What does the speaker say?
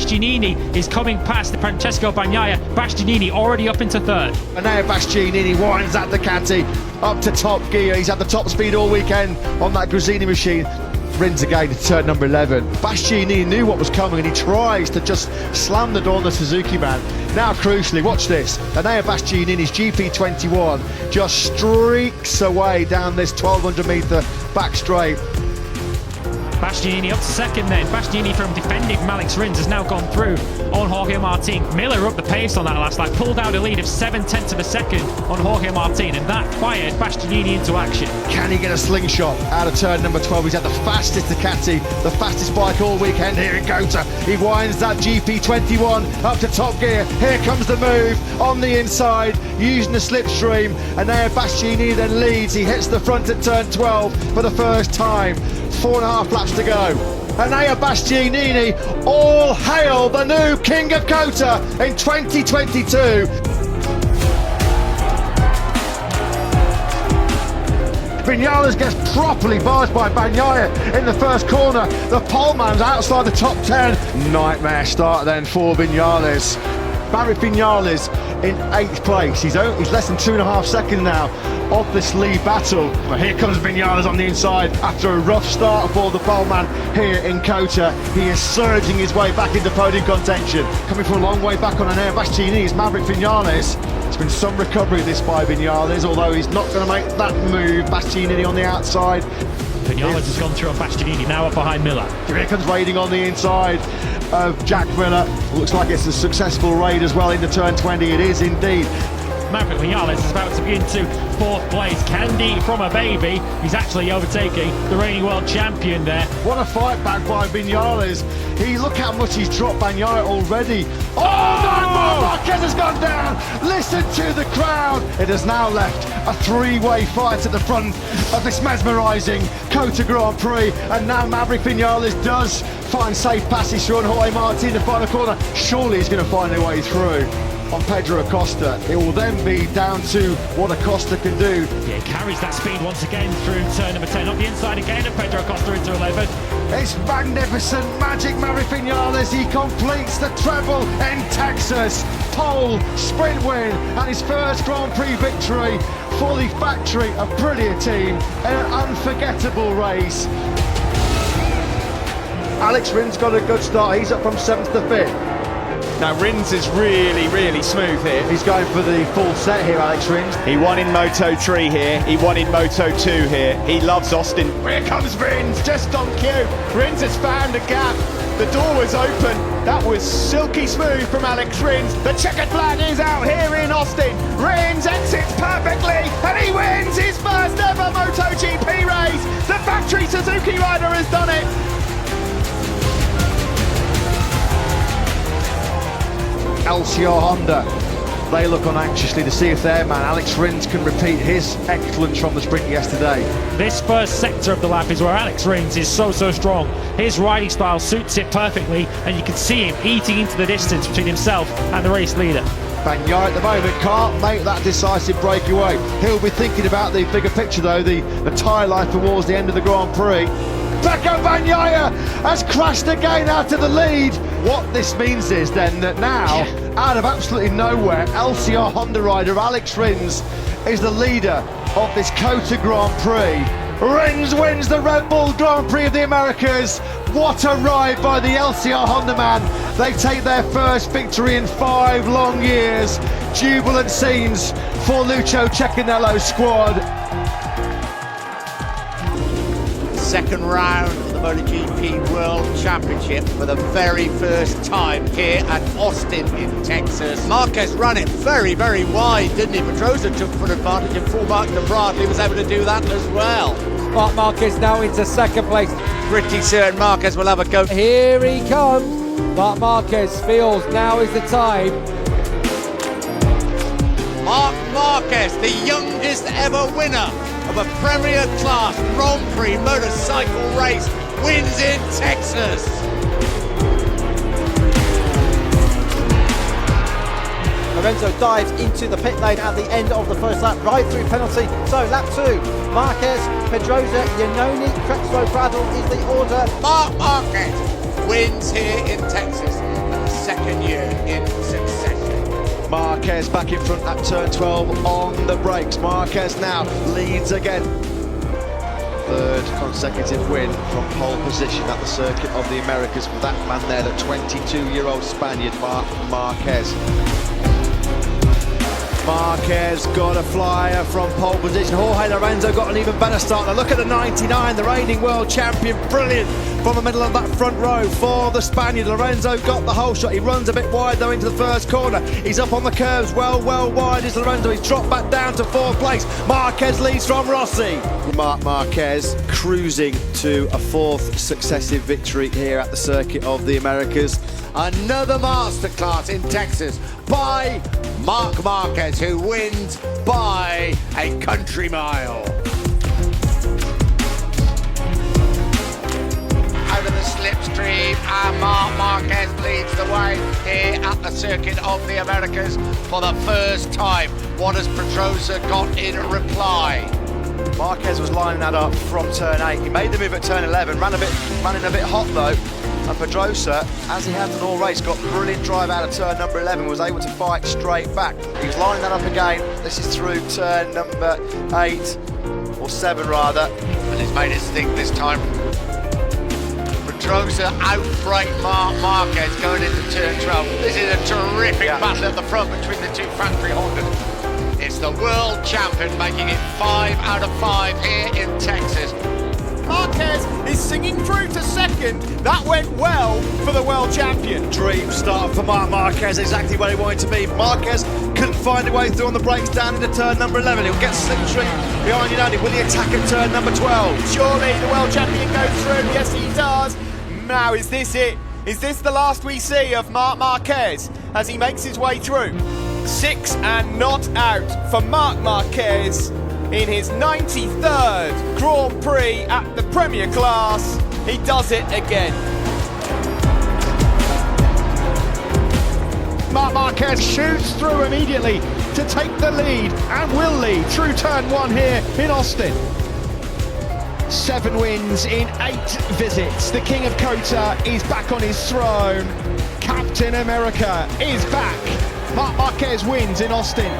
Bastianini is coming past peccobagnaia. Bastianini already up into third. And now Bastianini winds that Ducati up to top gear. He's had the top speed all weekend on that Gresini machine. Rins again to turn number 11. Bastianini knew what was coming and he tries to just slam the door on the Suzuki man. Now crucially, watch this. And now Bastianini's GP21 just streaks away down this 1200 metre back straight. Bastianini up to second then. Bastianini from defending Alex Rins has now gone through on Jorge Martin. Miller up the pace on that last lap, pulled out a lead of 7/10 of a second on Jorge Martin, and that fired Bastianini into action. Can he get a slingshot out of turn number 12? He's had the fastest Ducati, the fastest bike all weekend here in COTA. He winds that GP21 up to top gear. Here comes the move on the inside, using the slipstream, and now Bastianini then leads. He hits the front at turn 12 for the first time. 4.5 laps to go. And now Bastianini, all hail the new king of COTA in 2022. Vinales gets properly barged by Bagnaia in the first corner. The poleman's outside the top 10. Nightmare start then for Vinales. Barry Vinales in 8th place. He's less than 2.5 seconds now of this lead battle. But here comes Vinales on the inside after a rough start for the poleman here in COTA. He is surging his way back into podium contention. Coming from a long way back on an air Bastianini's Maverick Vinales. It's been some recovery this by Vinales, although he's not going to make that move. Bastianini on the outside. Vinales has gone through on Bastianini, now up behind Miller. Here comes raiding on the inside of Jack Miller. Looks like it's a successful raid as well into turn 20. It is indeed. Maverick Vinales is about to be into 4th place. Candy from a baby. He's actually overtaking the reigning world champion there. What a fight back by Vinales. Look how much he's dropped Bagnaia already. Oh no, Marquez has gone down. Listen to the crowd. It has now left a 3-way fight at the front of this mesmerising COTA Grand Prix. And now Maverick Vinales does find safe passage through on Jorge Martin in the final corner. Surely he's going to find a way through on Pedro Acosta. It will then be down to what Acosta can do. Yeah, he carries that speed once again through turn number 10. Up the inside again of Pedro Acosta into 11. It's magnificent, magic Maverick Vinales. He completes the treble in Texas. Pole, sprint win, and his first Grand Prix victory for the factory, a brilliant team in an unforgettable race. Alex Rins got a good start. He's up from 7th to 5th. Now Rins is really smooth here. He's going for the full set here, Alex Rins. He won in Moto 3 here, he won in Moto 2 here. He loves Austin. Here comes Rins, just on cue. Rins has found a gap. The door was open. That was silky smooth from Alex Rins. The checkered flag is out here in Austin. Rins exits perfectly and he wins his first ever MotoGP race. The factory Suzuki rider has done it. LCR Honda, they look on anxiously to see if their man Alex Rins can repeat his excellence from the sprint yesterday. This first sector of the lap is where Alex Rins is so strong. His riding style suits it perfectly, and you can see him eating into the distance between himself and the race leader. Bagnaia at the moment can't make that decisive breakaway. He'll be thinking about the bigger picture though, the tyre life towards the end of the Grand Prix. Peccobagnaia has crashed again out of the lead. What this means is then that now, out of absolutely nowhere, LCR Honda rider Alex Rins is the leader of this COTA Grand Prix. Rins wins the Red Bull Grand Prix of the Americas. What a ride by the LCR Honda man. They take their first victory in 5 long years. Jubilant scenes for Lucio Cecchinello's squad. Second round of the MotoGP World Championship for the very first time here at Austin in Texas. Marquez ran it very wide, didn't he? Pedrosa took full advantage and full Mark de Bradley was able to do that as well. Marc Marquez now into 2nd place. Pretty certain Marquez will have a go. Here he comes. Marc Marquez feels now is the time. Marc Marquez, the youngest ever winner of a Premier Class Grand Prix motorcycle race, wins in Texas. Lorenzo dives into the pit lane at the end of the first lap, right through penalty. So lap 2, Marquez, Pedrosa, Iannone, Crutchlow, Bradle is the order. Marc Marquez wins here in Texas. second year in succession. Marquez back in front at turn 12 on the brakes. Marquez now leads again. Third consecutive win from pole position at the Circuit of the Americas for that man there, the 22-year-old Spaniard, Marquez. Marquez got a flyer from pole position. Jorge Lorenzo got an even better start. Now look at the 99, the reigning world champion, brilliant from the middle of that front row for the Spaniard. Lorenzo got the whole shot. He runs a bit wide though into the first corner. He's up on the curves, well wide is Lorenzo. He's dropped back down to fourth place. Marquez leads from Rossi. Marc Marquez cruising to a fourth successive victory here at the Circuit of the Americas. Another masterclass in Texas by Marc Marquez, who wins by a country mile. Out of the slipstream, and Marc Marquez leads the way here at the Circuit of the Americas for the first time. What has Pedrosa got in reply? Marquez was lining that up from turn 8. He made the move at turn 11, ran in a bit hot though. And Pedrosa, as he had in all race, got brilliant drive out of turn number 11, was able to fight straight back. He was lining that up again. This is through turn number 8, or 7 rather. And he's made it stink this time. Pedrosa outbraked Marc Marquez going into turn 12. This is a terrific battle at the front between the two factory Hondas. It's the world champion making it 5 out of 5 here in Texas. Marquez is singing through to second. That went well for the world champion. Dream start for Marc Marquez, exactly where he wanted to be. Marquez couldn't find a way through on the brakes down into turn number 11. He'll get slipstream behind Yanoni. Will he attack at turn number 12? Surely the world champion goes through. Yes, he does. Now, is this it? Is this the last we see of Marc Marquez as he makes his way through? 6 and not out for Marc Marquez in his 93rd Grand Prix at the Premier Class. He does it again. Marc Marquez shoots through immediately to take the lead and will lead through turn 1 here in Austin. 7 wins in 8 visits. The King of COTA is back on his throne. Captain America is back. Marc Marquez wins in Austin.